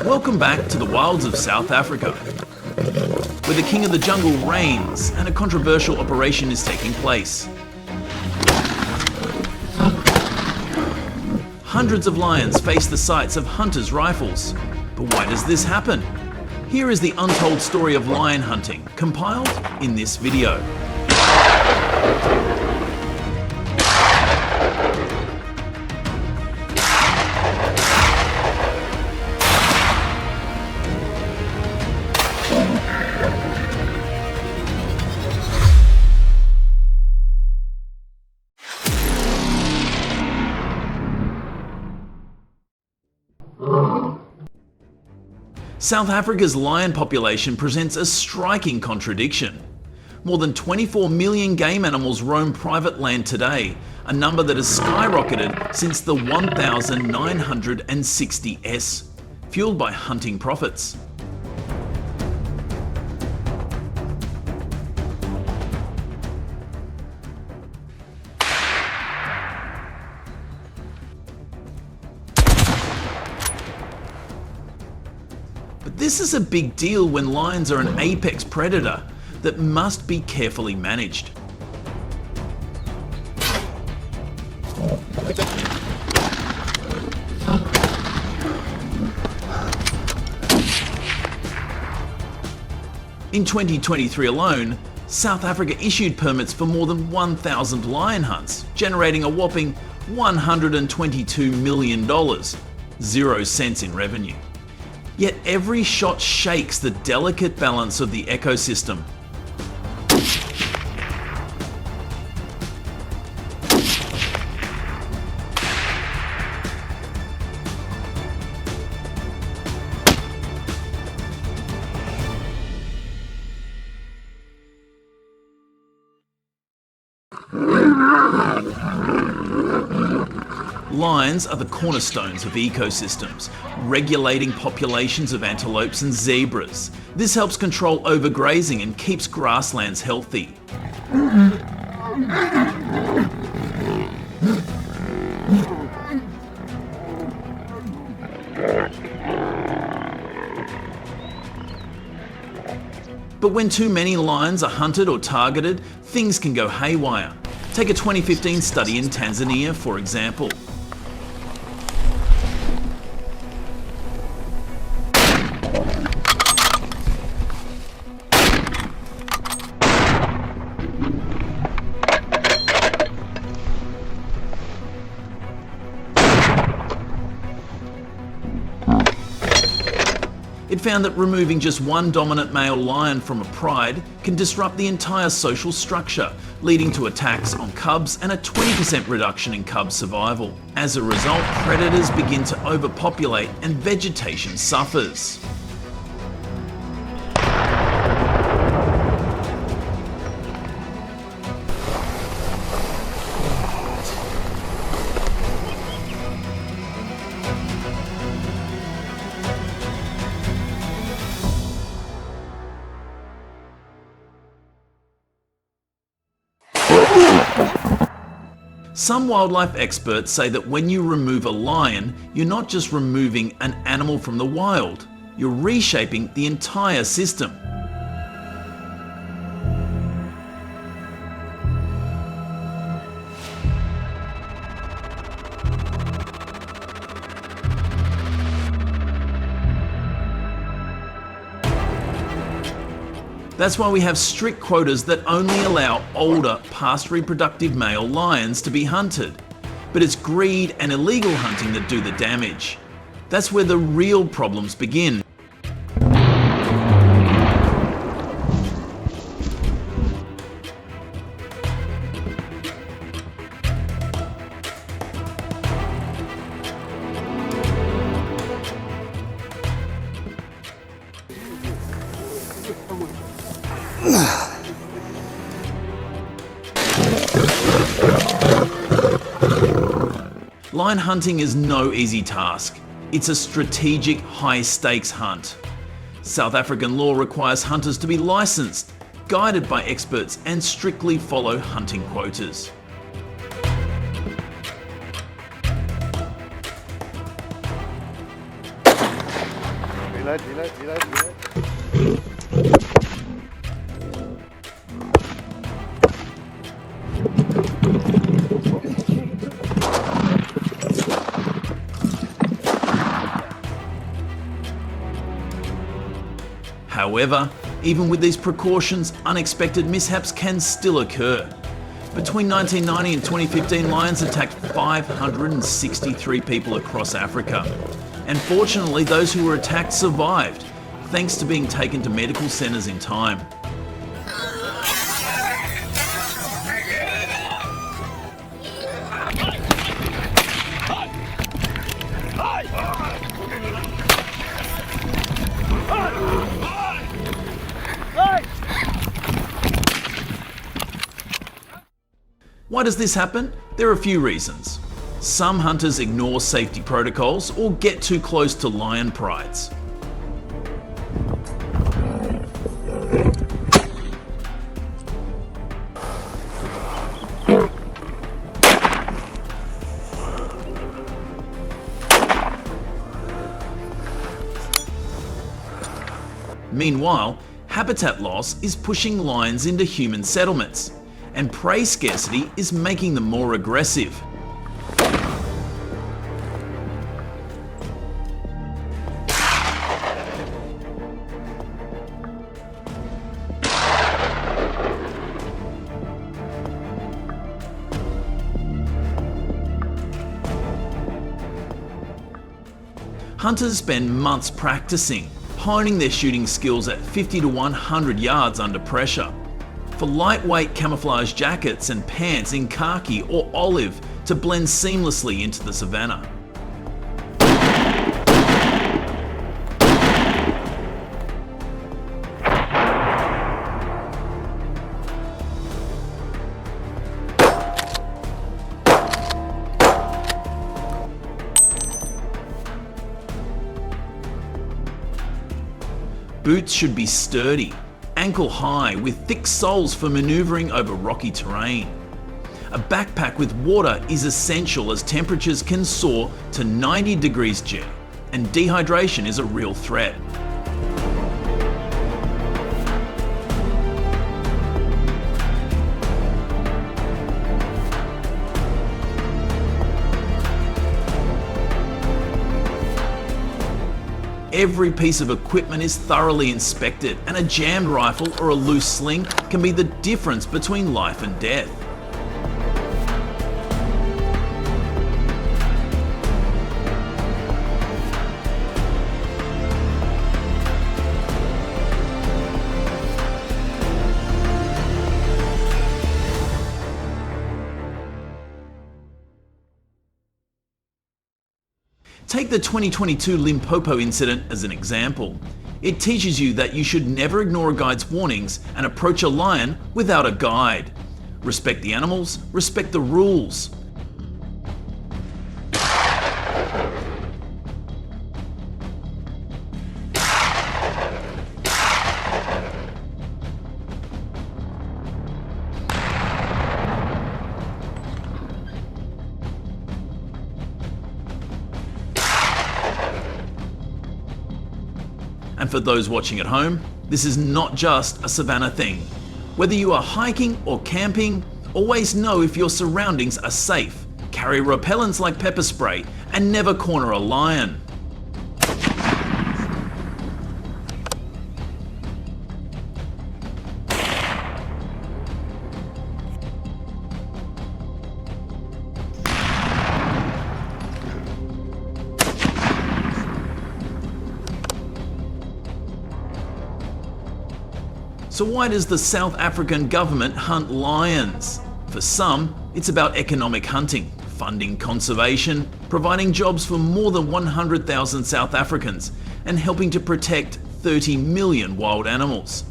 Welcome back to the wilds of South Africa, where the king of the jungle reigns and a controversial operation is taking place. Hundreds of lions face the sights of hunters' rifles. But why does this happen? Here is the untold story of lion hunting, compiled in this video. South Africa's lion population presents a striking contradiction. More than 24 million game animals roam private land today, a number that has skyrocketed since the 1960s, fueled by hunting profits. But this is a big deal when lions are an apex predator that must be carefully managed. In 2023 alone, South Africa issued permits for more than 1,000 lion hunts, generating a whopping $122 million, 0 cents in revenue. Yet every shot shakes the delicate balance of the ecosystem. Lions are the cornerstones of ecosystems, regulating populations of antelopes and zebras. This helps control overgrazing and keeps grasslands healthy. But when too many lions are hunted or targeted, things can go haywire. Take a 2015 study in Tanzania, for example. It found that removing just one dominant male lion from a pride can disrupt the entire social structure, leading to attacks on cubs and a 20% reduction in cub survival. As a result, predators begin to overpopulate and vegetation suffers. Some wildlife experts say that when you remove a lion, you're not just removing an animal from the wild, you're reshaping the entire system. That's why we have strict quotas that only allow older, past reproductive male lions to be hunted. But it's greed and illegal hunting that do the damage. That's where the real problems begin. Lion hunting is no easy task. It's a strategic, high-stakes hunt. South African law requires hunters to be licensed, guided by experts, and strictly follow hunting quotas. However, even with these precautions, unexpected mishaps can still occur. Between 1990 and 2015, lions attacked 563 people across Africa. And fortunately, those who were attacked survived, thanks to being taken to medical centres in time. Why does this happen? There are a few reasons. Some hunters ignore safety protocols or get too close to lion prides. Meanwhile, habitat loss is pushing lions into human settlements, and prey scarcity is making them more aggressive. Hunters spend months practicing, honing their shooting skills at 50 to 100 yards under pressure. For lightweight camouflage jackets and pants in khaki or olive to blend seamlessly into the savannah. Boots should be sturdy, ankle high with thick soles for maneuvering over rocky terrain. A backpack with water is essential as temperatures can soar to 90 degrees G, and dehydration is a real threat. Every piece of equipment is thoroughly inspected, and a jammed rifle or a loose sling can be the difference between life and death. Take the 2022 Limpopo incident as an example. It teaches you that you should never ignore a guide's warnings and approach a lion without a guide. Respect the animals, respect the rules. And for those watching at home, this is not just a savannah thing. Whether you are hiking or camping, always know if your surroundings are safe. Carry repellents like pepper spray and never corner a lion. So why does the South African government hunt lions? For some, it's about economic hunting, funding conservation, providing jobs for more than 100,000 South Africans, and helping to protect 30 million wild animals.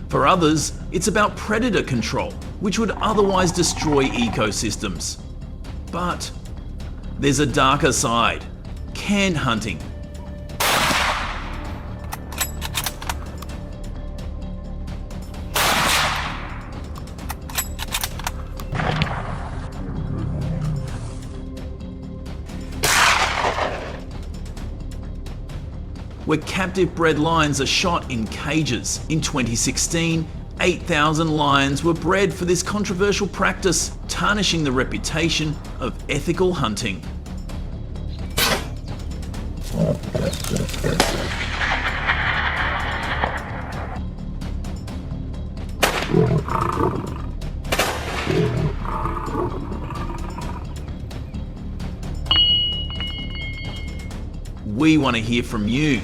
For others, it's about predator control, which would otherwise destroy ecosystems. But there's a darker side. canned hunting. Where captive bred lions are shot in cages. In 2016, 8,000 lions were bred for this controversial practice, tarnishing the reputation of ethical hunting. We want to hear from you.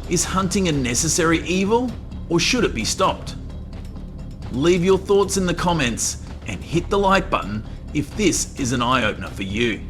Is hunting a necessary evil, or should it be stopped? Leave your thoughts in the comments and hit the like button if this is an eye-opener for you.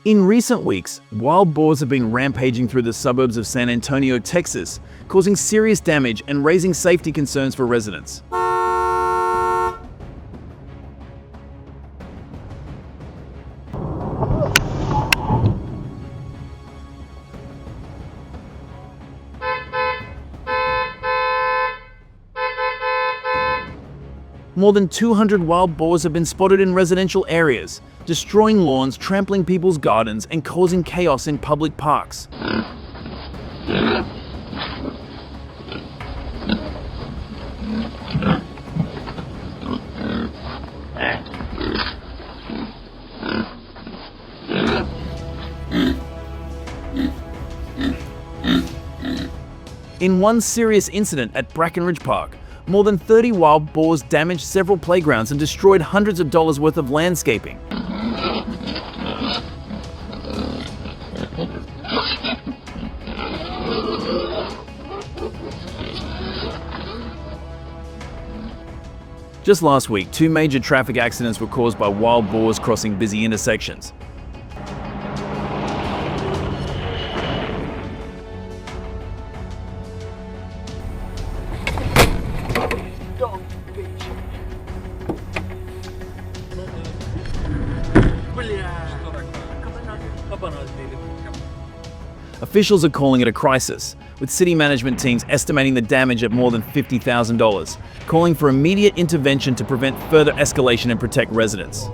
In recent weeks, wild boars have been rampaging through the suburbs of San Antonio, Texas, causing serious damage and raising safety concerns for residents. More than 200 wild boars have been spotted in residential areas, destroying lawns, trampling people's gardens, and causing chaos in public parks. In one serious incident at Brackenridge Park, more than 30 wild boars damaged several playgrounds and destroyed hundreds of dollars worth of landscaping. Just last week, 2 major traffic accidents were caused by wild boars crossing busy intersections. Officials are calling it a crisis, with city management teams estimating the damage at more than $50,000, calling for immediate intervention to prevent further escalation and protect residents.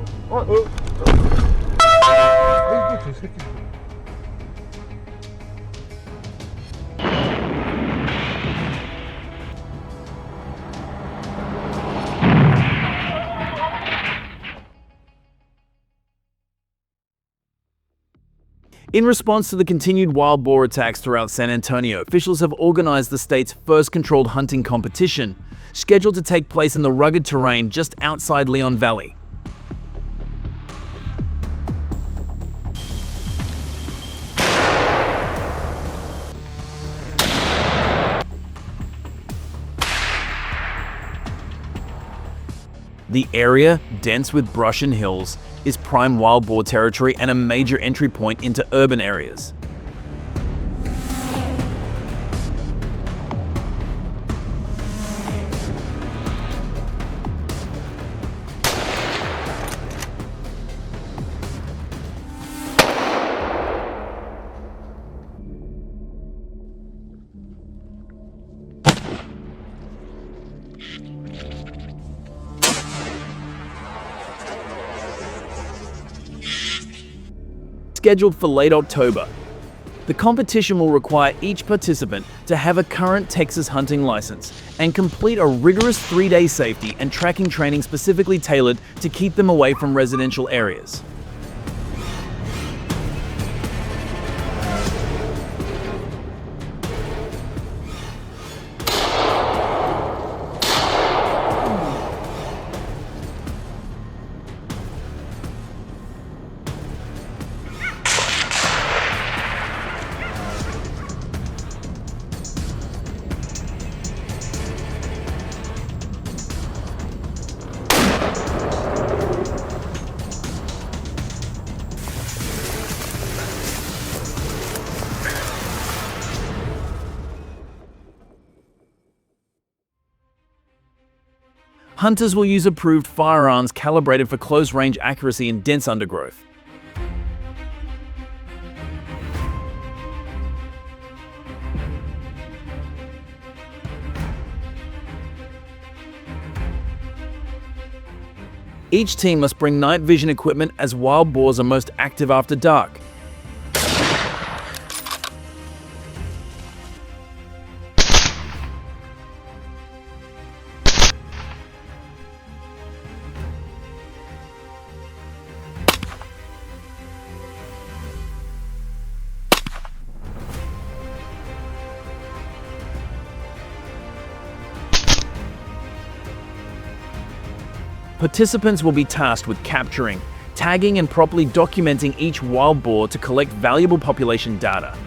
In response to the continued wild boar attacks throughout San Antonio, officials have organized the state's first controlled hunting competition, scheduled to take place in the rugged terrain just outside Leon Valley. The area, dense with brush and hills, is prime wild boar territory and a major entry point into urban areas. Scheduled for late October. The competition will require each participant to have a current Texas hunting license and complete a rigorous 3-day safety and tracking training specifically tailored to keep them away from residential areas. Hunters will use approved firearms calibrated for close-range accuracy in dense undergrowth. Each team must bring night vision equipment as wild boars are most active after dark. Participants will be tasked with capturing, tagging and properly documenting each wild boar to collect valuable population data.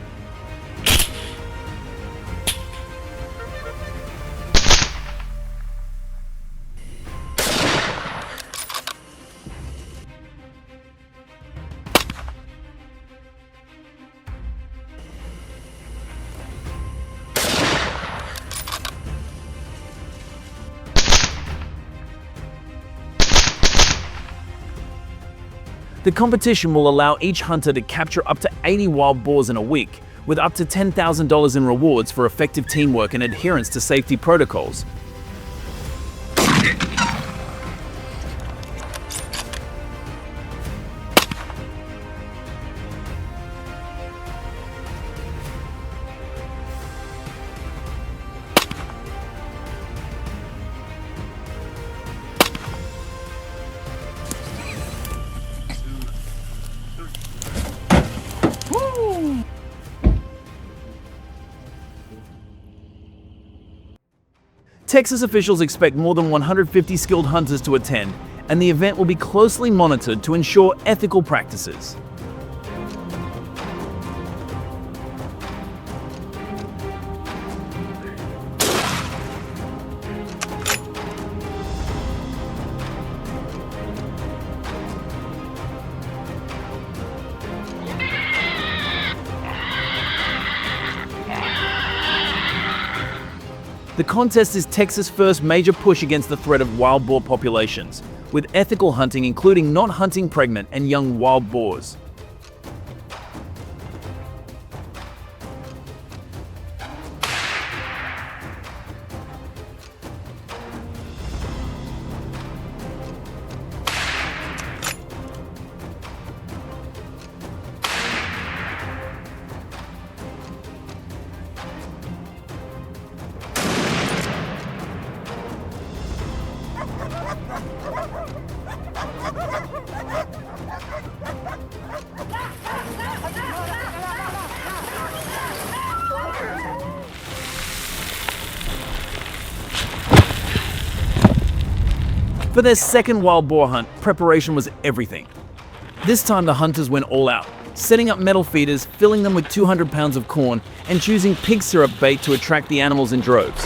The competition will allow each hunter to capture up to 80 wild boars in a week, with up to $10,000 in rewards for effective teamwork and adherence to safety protocols. Texas officials expect more than 150 skilled hunters to attend, and the event will be closely monitored to ensure ethical practices. The contest is Texas' first major push against the threat of wild boar populations, with ethical hunting including not hunting pregnant and young wild boars. For their second wild boar hunt, preparation was everything. This time the hunters went all out, setting up metal feeders, filling them with 200 pounds of corn, and choosing pig syrup bait to attract the animals in droves.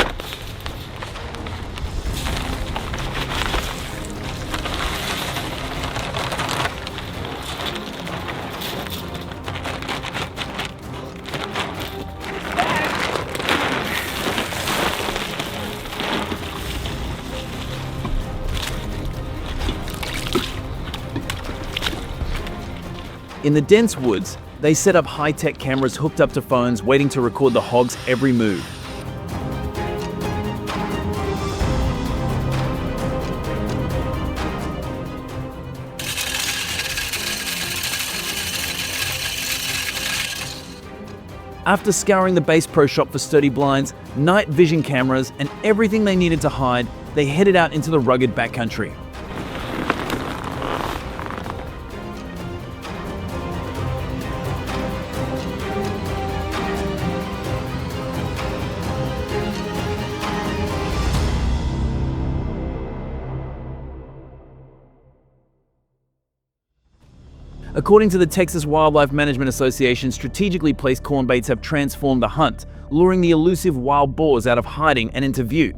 In the dense woods, they set up high-tech cameras hooked up to phones waiting to record the hog's every move. After scouring the Base Pro shop for sturdy blinds, night vision cameras, and everything they needed to hide, they headed out into the rugged backcountry. According to the Texas Wildlife Management Association, strategically placed corn baits have transformed the hunt, luring the elusive wild boars out of hiding and into view.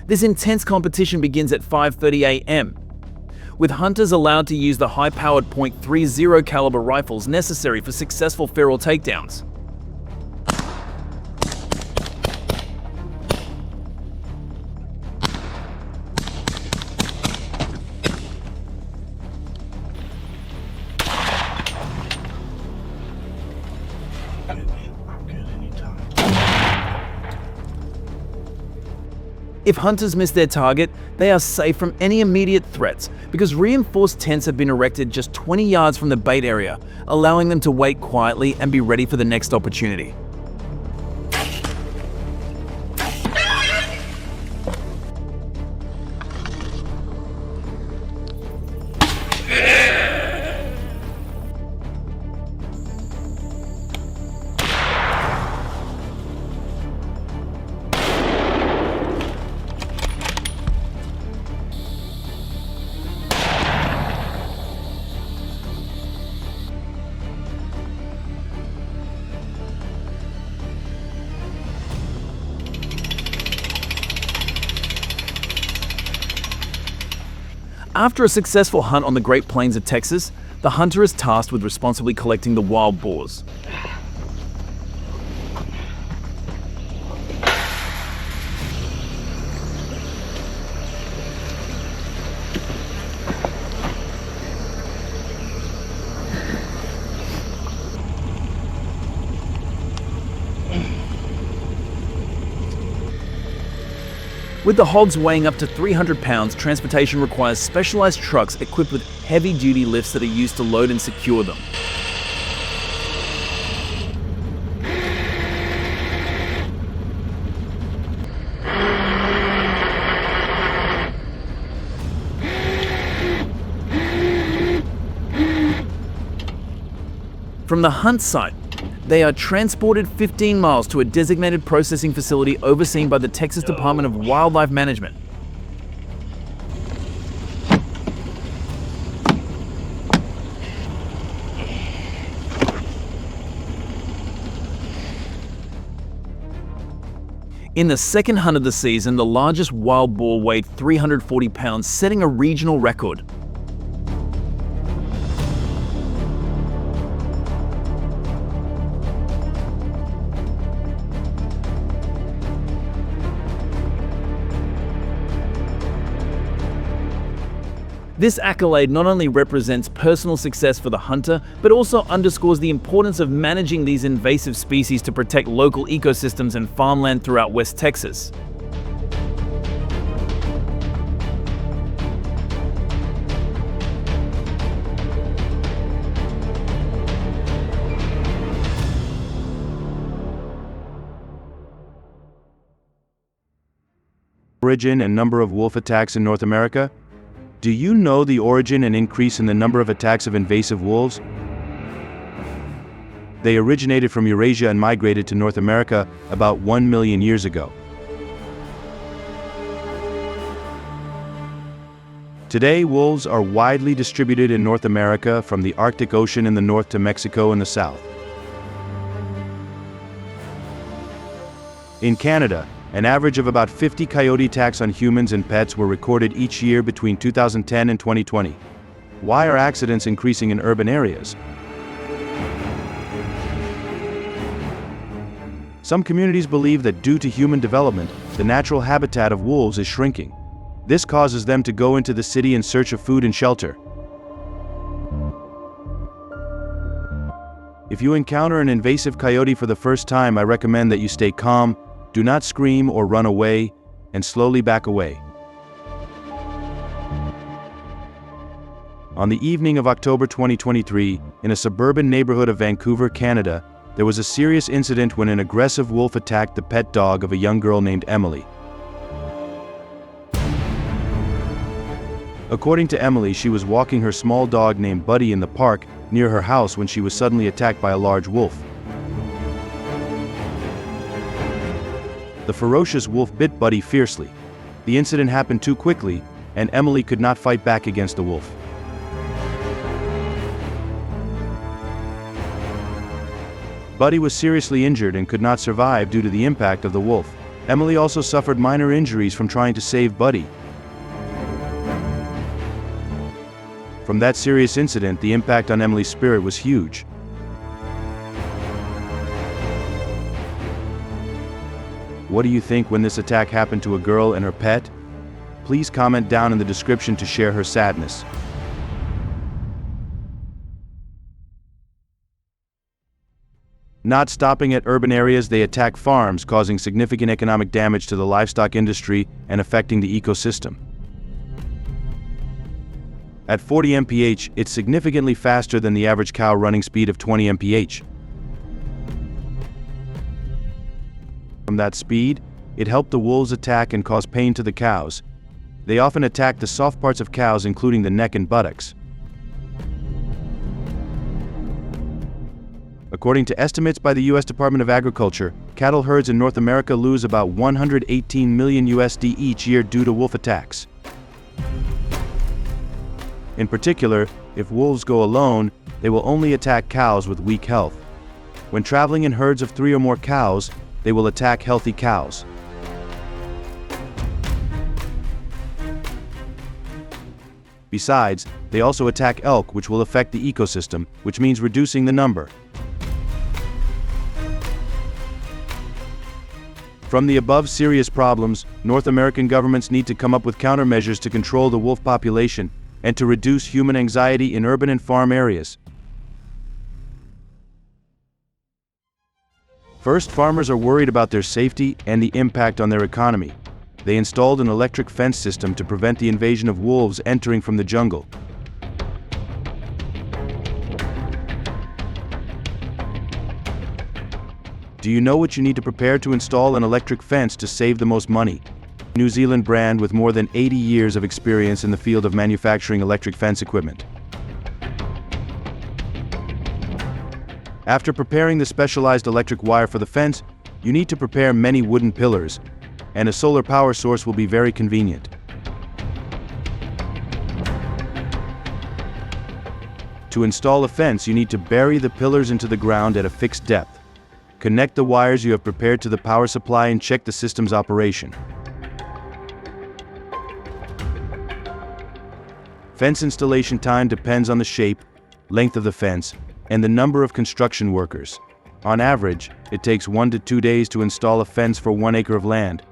This intense competition begins at 5:30 a.m., with hunters allowed to use the high-powered .30 caliber rifles necessary for successful feral takedowns. If hunters miss their target, they are safe from any immediate threats because reinforced tents have been erected just 20 yards from the bait area, allowing them to wait quietly and be ready for the next opportunity. After a successful hunt on the Great Plains of Texas, the hunter is tasked with responsibly collecting the wild boars. With the hogs weighing up to 300 pounds, transportation requires specialized trucks equipped with heavy-duty lifts that are used to load and secure them. From the hunt site, they are transported 15 miles to a designated processing facility overseen by the Texas Department of Wildlife Management. In the second hunt of the season, the largest wild boar weighed 340 pounds, setting a regional record. This accolade not only represents personal success for the hunter, but also underscores the importance of managing these invasive species to protect local ecosystems and farmland throughout West Texas. Origin and number of wolf attacks in North America? Do you know the origin and increase in the number of attacks of invasive wolves? They originated from Eurasia and migrated to North America about 1 million years ago. Today, wolves are widely distributed in North America from the Arctic Ocean in the north to Mexico in the south. In Canada, an average of about 50 coyote attacks on humans and pets were recorded each year between 2010 and 2020. Why are accidents increasing in urban areas? Some communities believe that due to human development, the natural habitat of wolves is shrinking. This causes them to go into the city in search of food and shelter. If you encounter an invasive coyote for the first time, I recommend that you stay calm, do not scream or run away, and slowly back away. On the evening of October 2023, in a suburban neighborhood of Vancouver, Canada, there was a serious incident when an aggressive wolf attacked the pet dog of a young girl named Emily. According to Emily, she was walking her small dog named Buddy in the park near her house when she was suddenly attacked by a large wolf. The ferocious wolf bit Buddy fiercely. The incident happened too quickly, and Emily could not fight back against the wolf. Buddy was seriously injured and could not survive due to the impact of the wolf. Emily also suffered minor injuries from trying to save Buddy. From that serious incident, the impact on Emily's spirit was huge. What do you think when this attack happened to a girl and her pet? Please comment down in the description to share her sadness. Not stopping at urban areas, they attack farms, causing significant economic damage to the livestock industry and affecting the ecosystem. At 40 mph, it's significantly faster than the average cow running speed of 20 mph. From that speed, it helped the wolves attack and cause pain to the cows. They often attack the soft parts of cows, including the neck and buttocks. According to estimates by the U.S. Department of Agriculture, cattle herds in North America lose about 118 million USD each year due to wolf attacks. In particular, if wolves go alone, they will only attack cows with weak health. When traveling in herds of 3 or more cows, they will attack healthy cows. Besides, they also attack elk, which will affect the ecosystem, which means reducing the number. From the above serious problems, North American governments need to come up with countermeasures to control the wolf population and to reduce human anxiety in urban and farm areas. First, farmers are worried about their safety and the impact on their economy. They installed an electric fence system to prevent the invasion of wolves entering from the jungle. Do you know what you need to prepare to install an electric fence to save the most money? New Zealand brand with more than 80 years of experience in the field of manufacturing electric fence equipment. After preparing the specialized electric wire for the fence, you need to prepare many wooden pillars, and a solar power source will be very convenient. To install a fence, you need to bury the pillars into the ground at a fixed depth. Connect the wires you have prepared to the power supply and check the system's operation. Fence installation time depends on the shape, length of the fence, and the number of construction workers. On average, it takes 1 to 2 days to install a fence for 1 acre of land.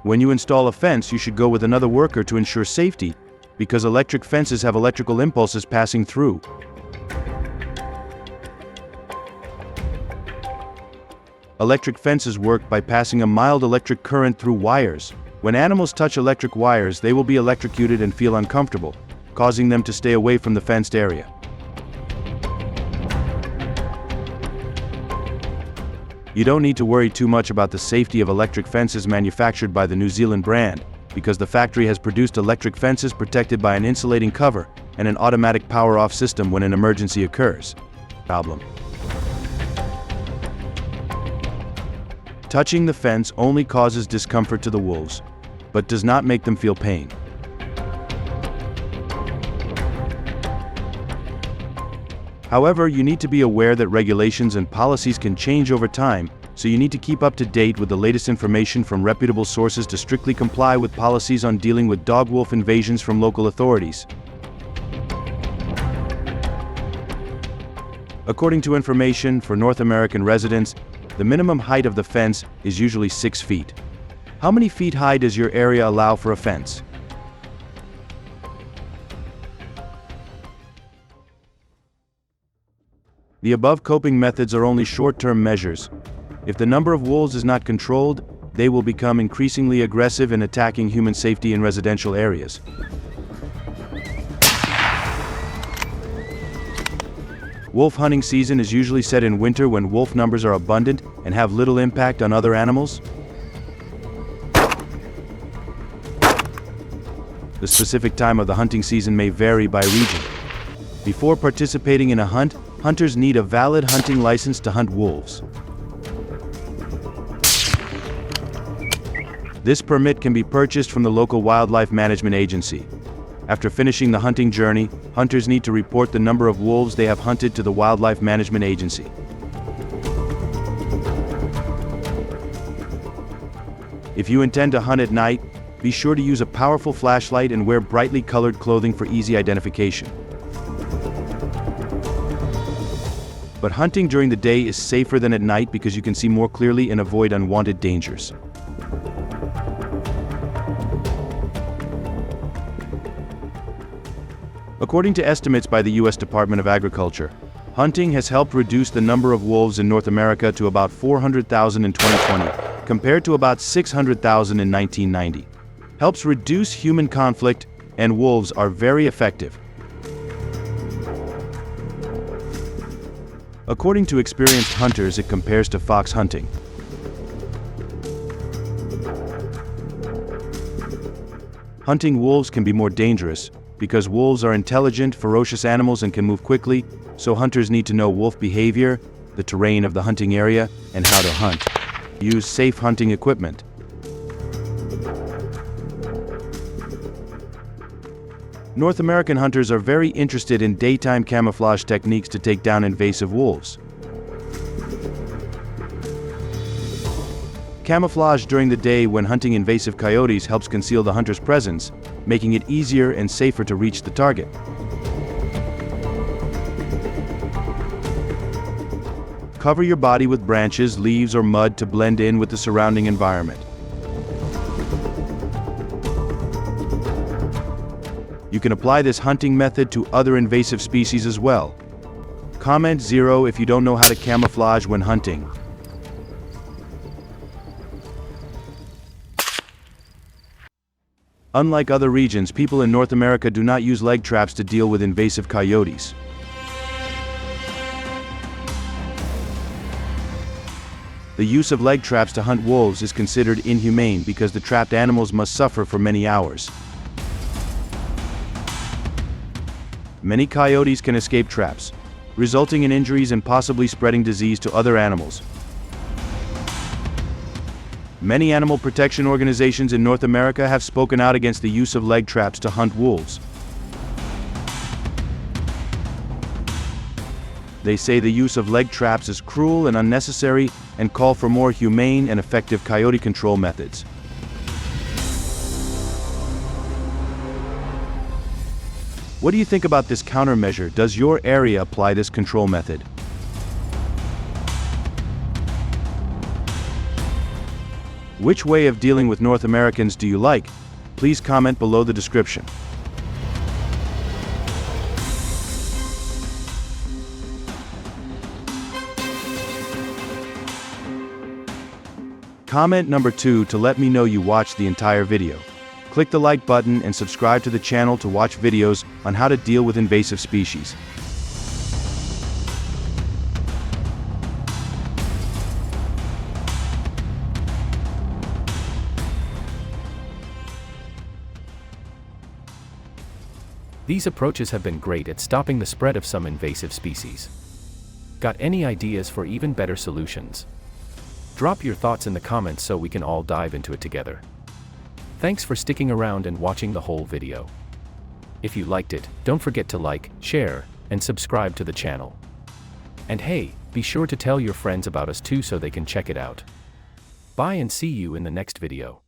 When you install a fence, you should go with another worker to ensure safety, because electric fences have electrical impulses passing through. Electric fences work by passing a mild electric current through wires. When animals touch electric wires, they will be electrocuted and feel uncomfortable, causing them to stay away from the fenced area. You don't need to worry too much about the safety of electric fences manufactured by the New Zealand brand, because the factory has produced electric fences protected by an insulating cover and an automatic power-off system when an emergency occurs. Touching the fence only causes discomfort to the wolves, but does not make them feel pain. However, you need to be aware that regulations and policies can change over time, so you need to keep up to date with the latest information from reputable sources to strictly comply with policies on dealing with dog-wolf invasions from local authorities. According to information for North American residents, the minimum height of the fence is usually 6 feet. How many feet high does your area allow for a fence? The above coping methods are only short-term measures. If the number of wolves is not controlled, they will become increasingly aggressive in attacking human safety in residential areas. Wolf hunting season is usually set in winter when wolf numbers are abundant and have little impact on other animals. The specific time of the hunting season may vary by region. Before participating in a hunt, hunters need a valid hunting license to hunt wolves. This permit can be purchased from the local wildlife management agency. After finishing the hunting journey, hunters need to report the number of wolves they have hunted to the wildlife management agency. If you intend to hunt at night, be sure to use a powerful flashlight and wear brightly colored clothing for easy identification. But hunting during the day is safer than at night because you can see more clearly and avoid unwanted dangers. According to estimates by the U.S. Department of Agriculture, hunting has helped reduce the number of wolves in North America to about 400,000 in 2020, compared to about 600,000 in 1990. Helps reduce human conflict, and wolves are very effective. According to experienced hunters, it compares to fox hunting. Hunting wolves can be more dangerous because wolves are intelligent, ferocious animals and can move quickly, so hunters need to know wolf behavior, the terrain of the hunting area, and how to hunt. Use safe hunting equipment. North American hunters are very interested in daytime camouflage techniques to take down invasive wolves. Camouflage during the day when hunting invasive coyotes helps conceal the hunter's presence, making it easier and safer to reach the target. Cover your body with branches, leaves, or mud to blend in with the surrounding environment. You can apply this hunting method to other invasive species as well. Comment 0 if you don't know how to camouflage when hunting. Unlike other regions, people in North America do not use leg traps to deal with invasive coyotes. The use of leg traps to hunt wolves is considered inhumane because the trapped animals must suffer for many hours. Many coyotes can escape traps, resulting in injuries and possibly spreading disease to other animals. Many animal protection organizations in North America have spoken out against the use of leg traps to hunt wolves. They say the use of leg traps is cruel and unnecessary and call for more humane and effective coyote control methods. What do you think about this countermeasure? Does your area apply this control method? Which way of dealing with North Americans do you like? Please comment below the description. Comment number 2 to let me know you watched the entire video. Click the like button and subscribe to the channel to watch videos on how to deal with invasive species. These approaches have been great at stopping the spread of some invasive species. Got any ideas for even better solutions? Drop your thoughts in the comments so we can all dive into it together. Thanks for sticking around and watching the whole video. If you liked it, don't forget to like, share, and subscribe to the channel. And hey, be sure to tell your friends about us too so they can check it out. Bye and see you in the next video.